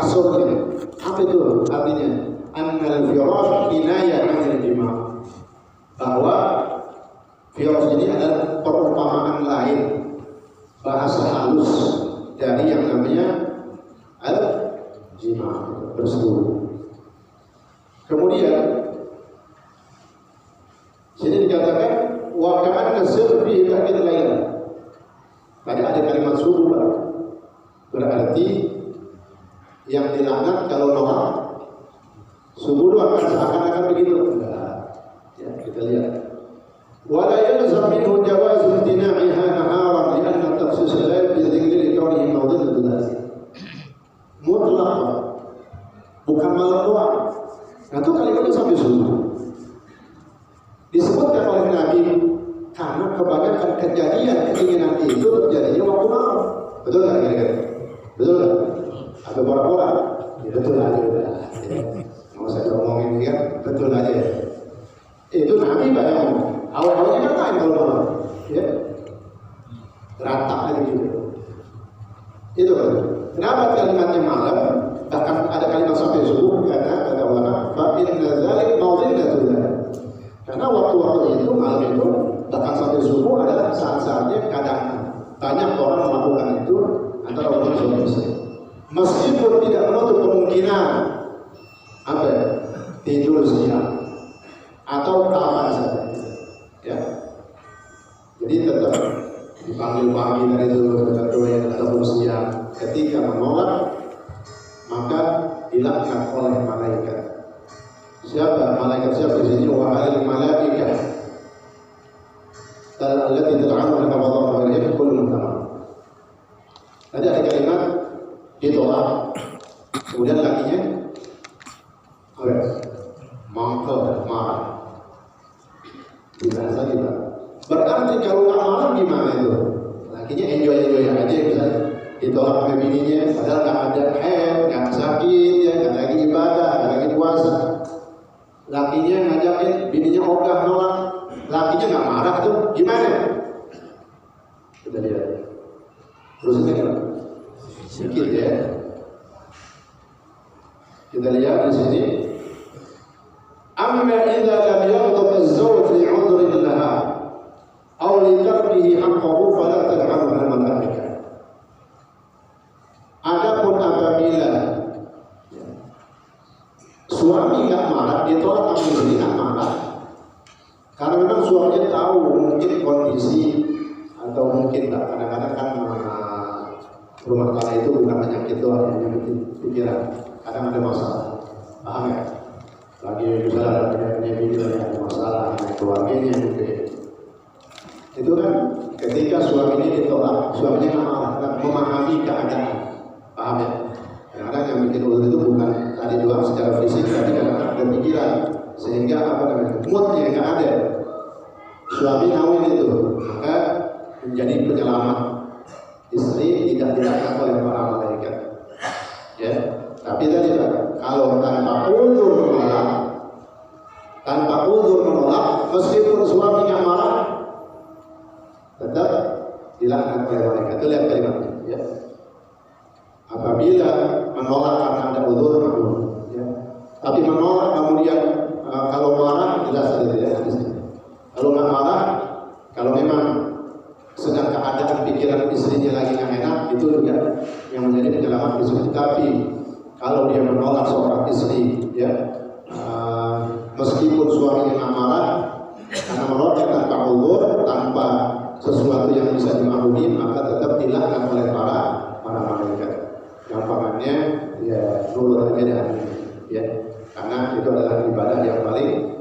kasurnya. Apa itu artinya? Annal firash kinayah 'anil jima'. Bahwa firash ini adalah perumpamaan lain, bahasa halus dari yang namanya al-jima', bersetubuh. Kemudian sini dikatakan wa ka'anna sirri ta'id lail. Tadi ada kalimat subuh, berarti yang dilaknat kalau nolak subuh akan seakan-akan begitu. Enggak. Ya, kita lihat. Wa la yalzam minhu jawaz imtina'iha naharan li'anna takhsis al-lail bi dhikri li kawnihi mawdhi'an dzalik. Mutlaq. Bukan malam doang. Nah, itu kalimatnya sampai subuh. Disebutkan oleh Nabi karena kebanyakan kejadian keinginan itu terjadinya waktu malam. Betul nggak kira-kira? Betul nggak? Atau pura-pura? Ya, betul aja udah. Mau saya ngomongin kan? Betul aja. Itu Nabi banyak ngomong. Awal-awalnya kan lain kalau malam. Ya, rata aja gitu. Itu kan. Kenapa kalimatnya malam? Bahkan ada kalimat sampai subuh karena kata ulama, fa inna dzalik mawdhi'atun. Karena waktu-waktu itu malam itu bahkan sampai subuh adalah saat-saatnya kadang banyak orang melakukan itu antara orang suami istri. Meskipun tidak menutup kemungkinan apa ya, tidur siang atau kapan saja, ya. Jadi tetap dipanggil pagi dari itu doa ataupun siang. Ketika menolak maka dilaknat oleh malaikat. Siapa malaikat siapa di sini? Wa al malaikah allati tad'amu laka wa dha'u kullu tamam. Tadi ada kalimat ditolak, kemudian lakinya mangkel, marah. Bisa saja. Berarti kalau nggak marah gimana itu? Lakinya enjoy aja misalnya. Ditolak sama bininya, padahal nggak ada haid, nggak sakit, ya, nggak lagi ibadah, nggak lagi puasa. Lakinya ngajakin, bininya ogah nolak, lakinya nggak marah tuh, gimana? Kita lihat. Terus ini kan sedikit ya. Kita lihat di sini. Amma idza lam yaghdab az-zawj li 'udhrin laha aw li tarkihi haqqahu fala tad'ahu al-malaikah. Adapun apabila suami nggak marah, ditolak sama istri nggak marah, karena memang suaminya tahu mungkin kondisi atau mungkin tak kadang-kadang kan rumah tangga itu bukan penyakit doang yang penting pikiran, kadang ada masalah, paham ya? Lagi misalnya punya bini lagi ada masalah dengan keluarganya mungkin. Itu kan ketika suaminya ditolak, suaminya nggak marah, kan memahami keadaan. Paham ya? Kadang-kadang yang bikin ulur itu bukan tadi doang secara fisik, tapi kadang-kadang ada pikiran sehingga apa namanya moodnya nggak ada. Suami ngawin itu, maka menjadi penyelamat istri tidak dilaknat oleh para malaikat. Ya, tapi tadi kalau tanpa uzur menolak, meskipun suami nggak marah, tetap dilaknat oleh malaikat. Itu lihat kalimatnya. Ya. Apabila menolak karena ada uzur maklum, ya. Tapi menolak kemudian kalau marah jelas ada ya hadisnya. Kalau nggak marah, kalau memang sedang keadaan pikiran istrinya lagi nggak enak, itu juga yang menjadi penyelamat istri. Tapi kalau dia menolak seorang istri, ya meskipun suaminya nggak marah, karena menolak tanpa uzur, tanpa sesuatu yang bisa dimaklumi, maka tetap dilaknat oleh para malaikat. Gampangannya ya nurut aja dah, ya karena itu adalah ibadah yang paling